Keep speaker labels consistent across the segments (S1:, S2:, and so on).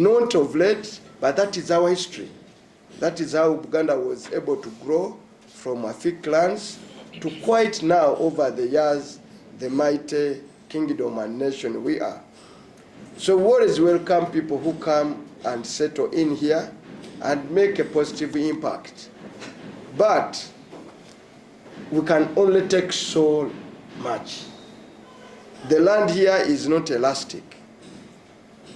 S1: not of late, but that is our history. That is how Buganda was able to grow from a few clans to quite now, over the years, the mighty kingdom and nation we are. So we always welcome people who come and settle in here and make a positive impact. But we can only take so much. The land here is not elastic.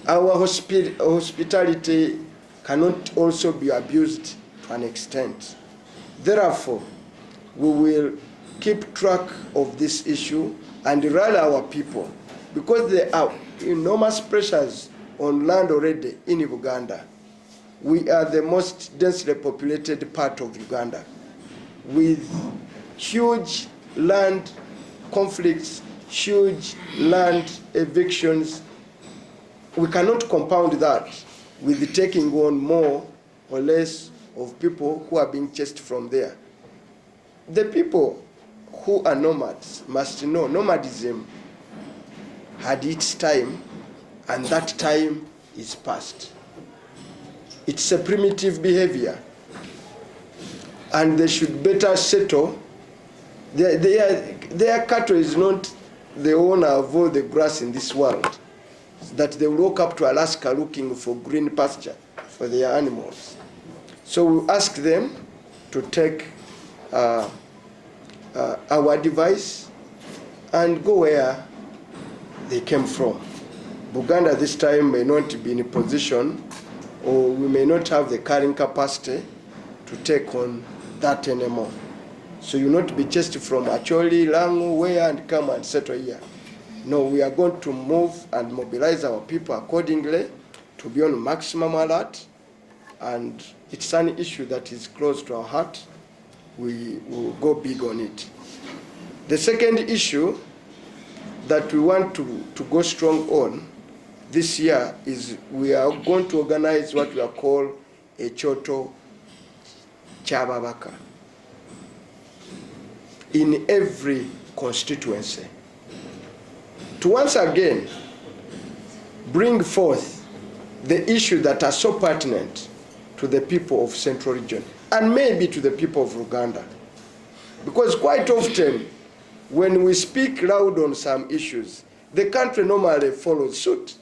S1: Our hospitality cannot also be abused to an extent. Therefore, we will keep track of this issue and rally our people, because there are enormous pressures on land already in Uganda. We are the most densely populated part of Uganda, with huge land conflicts, huge land evictions. We cannot compound that with taking on more or less of people who are being chased from there. The people who are nomads must know nomadism had its time, and that time is past. It's a primitive behavior, and they should better settle. Their cattle is not the owner of all the grass in this world, that they will walk up to Alaska looking for green pasture for their animals. So we ask them to take our advice and go where they came from. Buganda this time may not be in a position, or we may not have the carrying capacity to take on that anymore. So you not be chased from Acholi, Langu, where, and come and settle here. No, we are going to move and mobilize our people accordingly to be on maximum alert, and it's an issue that is close to our heart. We will go big on it. The second issue that we want to go strong on this year is we are going to organize what we are called a Choto Chababaka in every constituency, to once again bring forth the issues that are so pertinent to the people of Central Region and maybe to the people of Uganda. Because quite often when we speak loud on some issues, the country normally follows suit.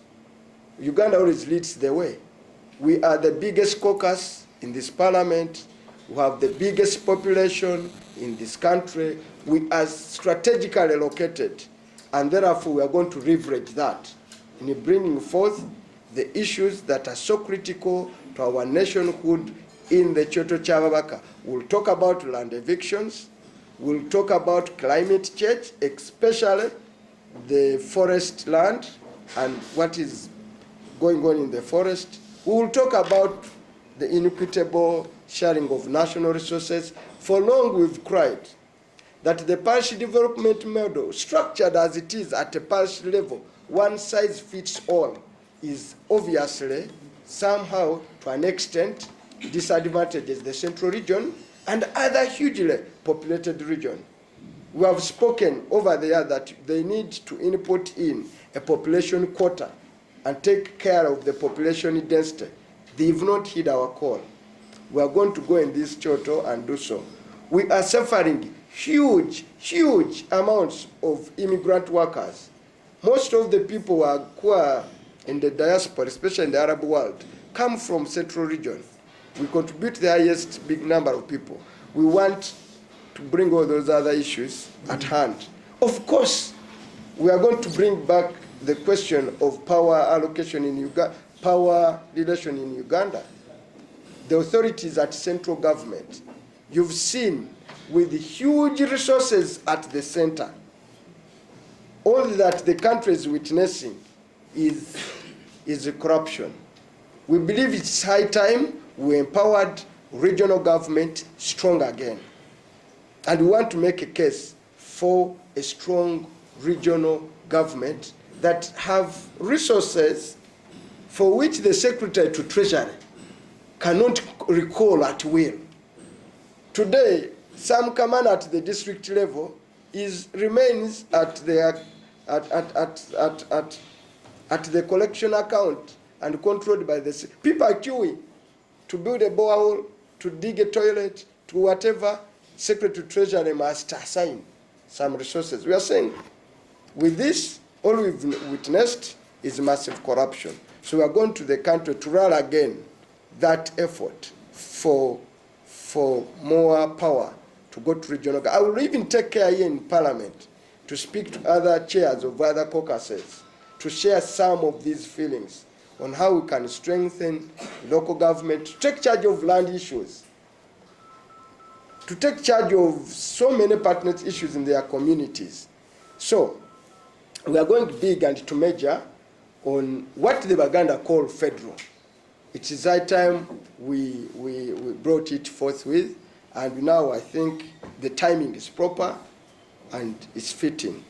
S1: Uganda always leads the way. We are the biggest caucus in this parliament. We have the biggest population in this country. We are strategically located, and therefore we are going to leverage that in bringing forth the issues that are so critical to our nationhood in the Choto Chababaka. We'll talk about land evictions. We'll talk about climate change, especially the forest land and what is going on in the forest. We will talk about the inequitable sharing of national resources. For long we've cried that the parish development model, structured as it is at a parish level, one size fits all, is obviously somehow to an extent disadvantages the Central Region and other hugely populated regions. We have spoken over there that they need to input in a population quota and take care of the population density. They've not heed our call. We are going to go in this Choto and do so. We are suffering huge amounts of immigrant workers. Most of the people who are in the diaspora, especially in the Arab world, come from Central Region. We contribute the highest big number of people. We want to bring all those other issues at hand. Of course, we are going to bring back the question of power allocation in Uganda, power relation in Uganda. The authorities at central government, you've seen with huge resources at the center, all that the country is witnessing is a corruption. We believe it's high time we empowered regional government strong again. And we want to make a case for a strong regional government that have resources for which the Secretary to Treasury cannot recall at will. Today, some command at the district level remains at the collection account and controlled by the city. People are queuing to build a borehole, to dig a toilet, to whatever. Secretary Treasury must assign some resources. We are saying, with this, all we've witnessed is massive corruption. So we are going to the country to rally again that effort for more power to go to regional. I will even take care here in Parliament to speak to other chairs of other caucuses to share some of these feelings on how we can strengthen local government to take charge of land issues, to take charge of so many pertinent issues in their communities. So we are going big and to measure on what the Baganda call federal. It is high time we brought it forthwith, and now I think the timing is proper and it's fitting.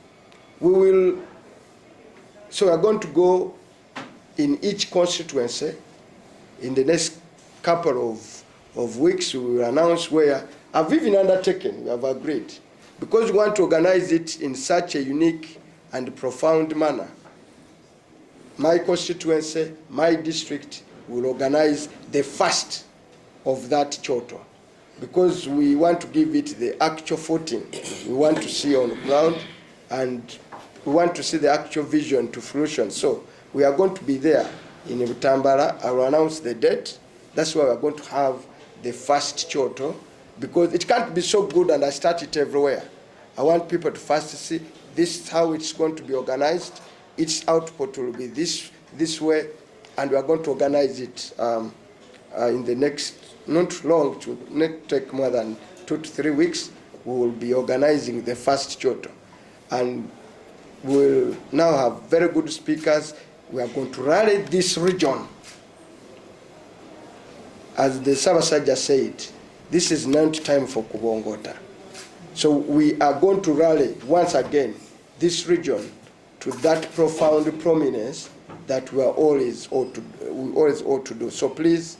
S1: So we are going to go in each constituency. In the next couple of weeks, we will announce where. I've even undertaken, we have agreed, because we want to organize it in such a unique and profound manner. My constituency, my district, will organize the first of that choto, because we want to give it the actual footing we want to see on the ground, and we want to see the actual vision to fruition. So we are going to be there in Butambala. I will announce the date. That's why we are going to have the first choto, because it can't be so good and I start it everywhere. I want people to first see this is how it's going to be organized. Its output will be this way, and we are going to organize it in the next, not long, to not take more than 2 to 3 weeks. We will be organizing the first choto, and we'll now have very good speakers. We are going to rally this region. As the Sabasaja said, this is not time for Kubongota. So we are going to rally once again this region to that profound prominence that we always ought to do. So please,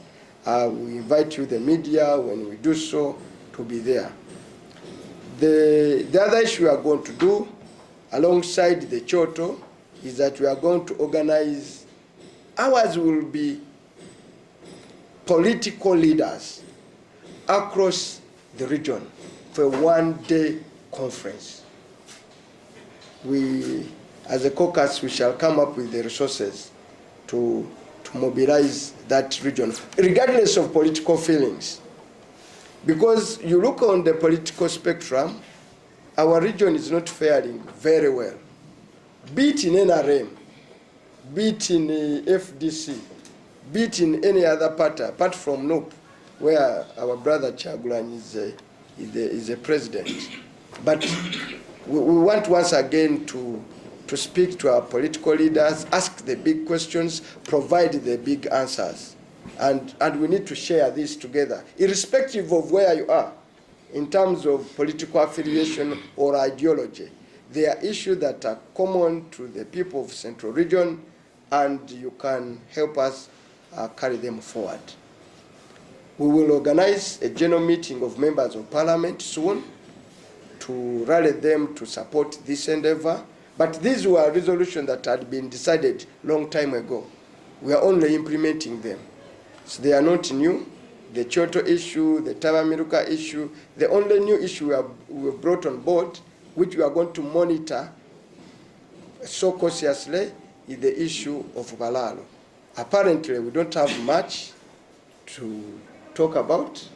S1: we invite you, the media, when we do so, to be there. The other issue we are going to do, alongside the choto, is that we are going to organize, ours will be political leaders across the region for a one-day conference. We, as a caucus, we shall come up with the resources to mobilize that region, regardless of political feelings. Because you look on the political spectrum, our region is not faring very well. Be it in NRM, be it in FDC, be it in any other party, apart from NOP, where our brother Chagulanyi is a president. But we want once again to speak to our political leaders, ask the big questions, provide the big answers. And we need to share this together, irrespective of where you are, in terms of political affiliation or ideology. They are issues that are common to the people of Central Region, and you can help us carry them forward. We will organize a general meeting of members of parliament soon to rally them to support this endeavor. But these were resolutions that had been decided long time ago. We are only implementing them. So they are not new. The Choto issue, the Tamamiruka issue, the only new issue we have brought on board, which we are going to monitor so cautiously, is the issue of Balaalo. Apparently, we don't have much to talk about.